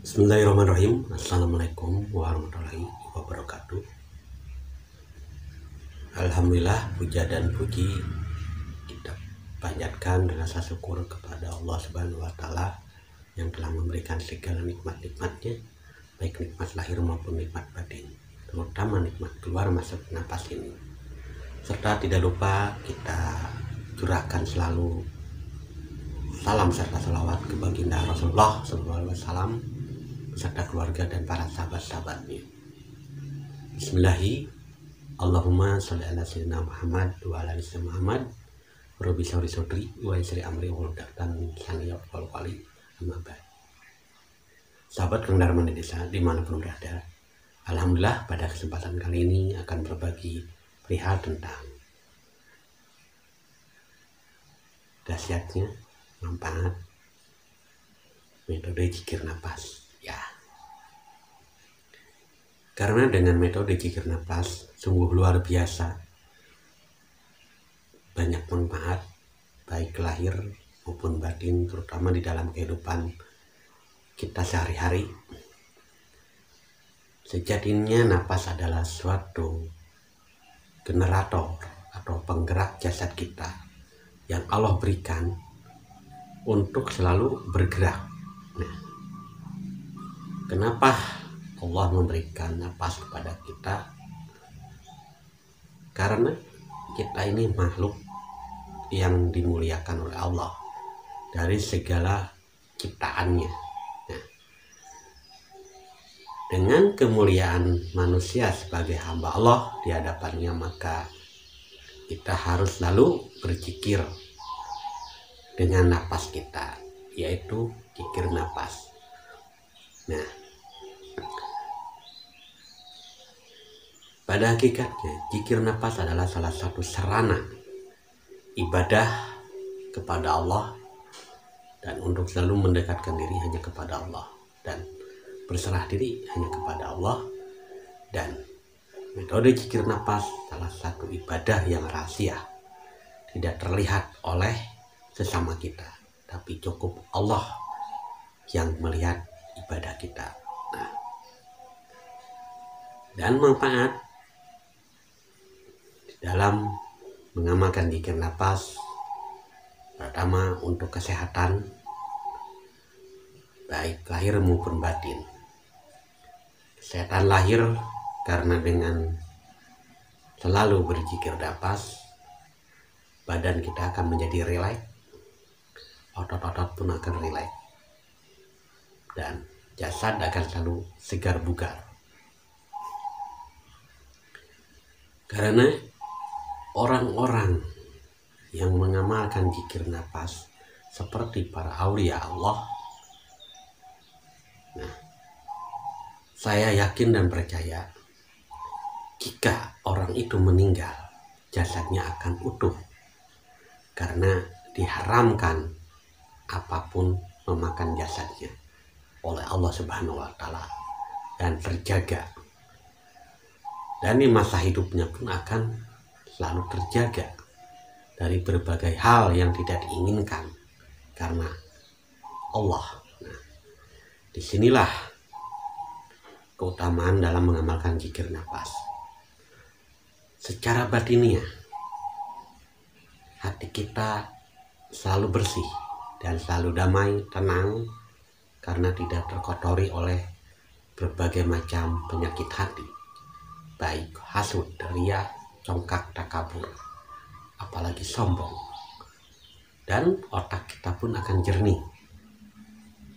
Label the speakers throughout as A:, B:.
A: Bismillahirrahmanirrahim. Assalamualaikum warahmatullahi wabarakatuh. Alhamdulillah, puja dan puji kita panjatkan dan rasa syukur kepada Allah Subhanahu wa Ta'ala yang telah memberikan segala nikmat-nikmatnya, baik nikmat lahir maupun nikmat batin, terutama nikmat keluar masuk napas ini. Serta tidak lupa kita curahkan selalu salam serta salawat ke baginda Rasulullah SAW beserta keluarga dan para sahabat-sahabatnya. Bismillahi Allahumma sholli ala sayyidina Muhammad wa ala ali sayyidina Muhammad Rabbi sholli sodri wa yassir amri wa hludatan min lisani yafqahu qawli. Amma ba'd. Sahabat Kang Darman Desa dimanapun berada, alhamdulillah pada kesempatan kali ini akan berbagi perihal tentang dahsyatnya manfaat metode jikir napas. Ya, karena dengan metode jikir napas sungguh luar biasa banyak manfaat baik lahir maupun batin, terutama di dalam kehidupan kita sehari-hari. Sejatinya napas adalah suatu generator atau penggerak jasad kita yang Allah berikan untuk selalu bergerak. Nah, kenapa Allah memberikan napas kepada kita? Karena kita ini makhluk yang dimuliakan oleh Allah dari segala ciptaannya. Nah, dengan kemuliaan manusia sebagai hamba Allah di hadapannya, maka kita harus selalu berzikir dengan napas kita, yaitu zikir napas. Nah, pada hakikatnya zikir napas adalah salah satu sarana ibadah kepada Allah dan untuk selalu mendekatkan diri hanya kepada Allah dan berserah diri hanya kepada Allah. Dan metode zikir napas salah satu ibadah yang rahasia, tidak terlihat oleh sesama kita, tapi cukup Allah yang melihat ibadah kita. Nah, dan manfaat dalam mengamalkan zikir napas, pertama untuk kesehatan baik lahir maupun batin. Kesehatan lahir karena dengan selalu berzikir napas, badan kita akan menjadi rileks, otot-otot pun akan rileks, dan jasad akan selalu segar bugar. Karena orang-orang yang mengamalkan zikir napas seperti para aulia Allah, nah, saya yakin dan percaya jika orang itu meninggal, jasadnya akan utuh, karena diharamkan apapun memakan jasadnya oleh Allah Subhanahu wa Ta'ala dan terjaga. Dan di masa hidupnya pun akan selalu terjaga dari berbagai hal yang tidak diinginkan karena Allah. Nah, disinilah keutamaan dalam mengamalkan zikir napas. Secara batiniah, hati kita selalu bersih dan selalu damai, tenang, karena tidak terkotori oleh berbagai macam penyakit hati, baik hasud, ria, congkak, takabur, apalagi sombong. Dan otak kita pun akan jernih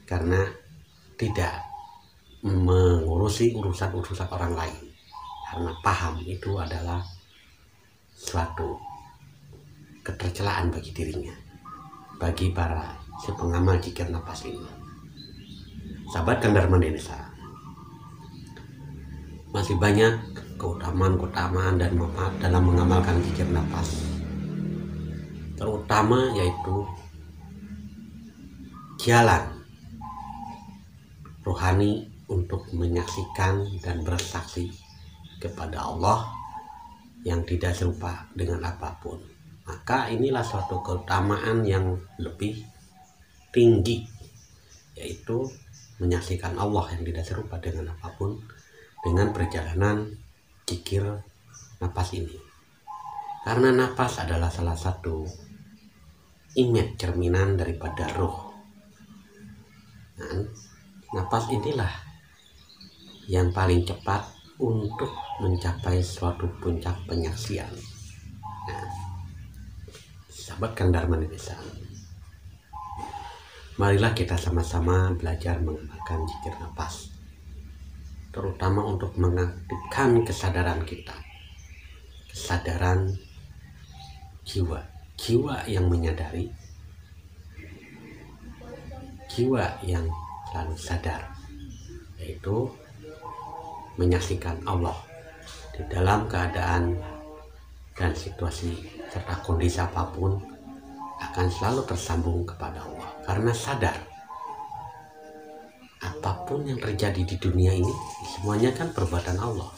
A: karena tidak mengurusi urusan-urusan orang lain, karena paham itu adalah suatu ketercelaan bagi dirinya, bagi para si pengamal zikir napas ini. Sahabat Kang Darman Desa, masih banyak keutamaan dan manfaat dalam mengamalkan zikir napas, terutama yaitu jalan rohani untuk menyaksikan dan bersaksi kepada Allah yang tidak serupa dengan apapun. maka inilah suatu keutamaan yang lebih tinggi, yaitu menyaksikan Allah yang tidak serupa dengan apapun dengan perjalanan zikir napas ini. Karena napas adalah salah satu image cerminan daripada roh. Dan napas inilah yang paling cepat untuk mencapai suatu puncak penyaksian. Nah, sahabat Kang Darman Desa, marilah kita sama-sama belajar mengamalkan zikir napas, terutama untuk mengaktifkan kesadaran kita, kesadaran jiwa yang menyadari, jiwa yang selalu sadar, yaitu menyaksikan Allah di dalam keadaan dan situasi serta kondisi apapun akan selalu tersambung kepada Allah, karena sadar apapun yang terjadi di dunia ini semuanya kan perbuatan Allah,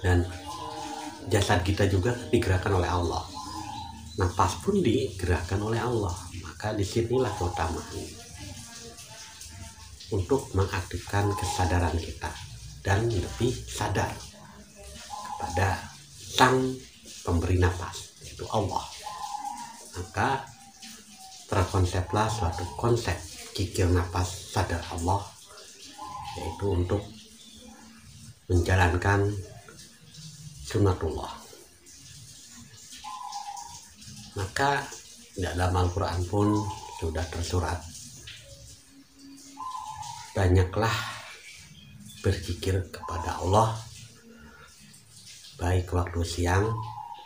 A: dan jasad kita juga digerakkan oleh Allah, napas pun digerakkan oleh Allah. Maka disinilah keutamaan untuk mengaktifkan kesadaran kita dan lebih sadar kepada sang pemberi napas, yaitu Allah. Maka terkonseplah suatu konsep zikir napas sadar Allah, yaitu untuk menjalankan sunnatullah. Maka dalam Al-Quran pun sudah tersurat, banyaklah berzikir kepada Allah baik waktu siang,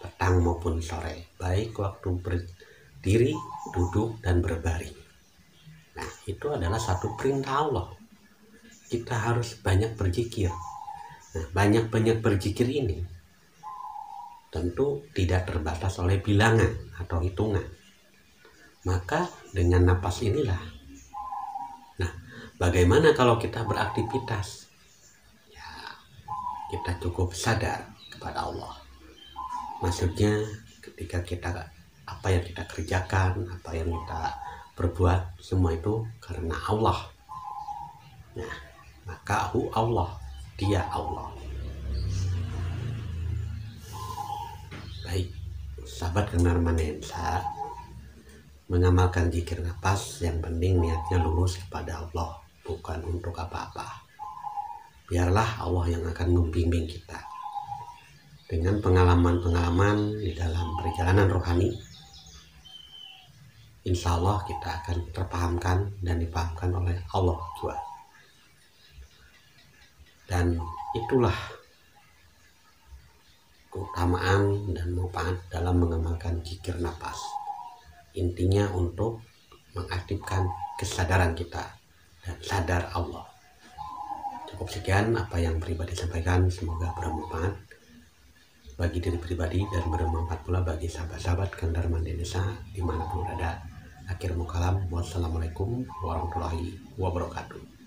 A: petang maupun sore, baik waktu berdiri, duduk, dan berbaring. Nah, itu adalah satu perintah Allah, kita harus banyak berzikir. Nah, banyak-banyak berzikir ini tentu tidak terbatas oleh bilangan atau hitungan. Maka dengan napas inilah, nah, bagaimana kalau kita beraktivitas? Ya, kita cukup sadar kepada Allah. Maksudnya ketika kita, apa yang kita kerjakan, apa yang kita berbuat, semua itu karena Allah. Nah, maka Allah, dia Allah. Baik, sahabat Kang Darman Desa, mengamalkan zikir napas yang penting niatnya lurus kepada Allah, bukan untuk apa-apa. Biarlah Allah yang akan membimbing kita dengan pengalaman-pengalaman di dalam perjalanan rohani. Insya Allah kita akan terpahamkan dan dipahamkan oleh Allah juga. Dan itulah keutamaan dan manfaat dalam mengamalkan zikir napas. Intinya untuk mengaktifkan kesadaran kita dan sadar Allah. Cukup sekian apa yang pribadi sampaikan, semoga bermanfaat bagi diri pribadi dan bermanfaat pula bagi sahabat-sahabat Kang Darman Desa dimanapun berada. Akhir mukalam, wassalamualaikum warahmatullahi wabarakatuh.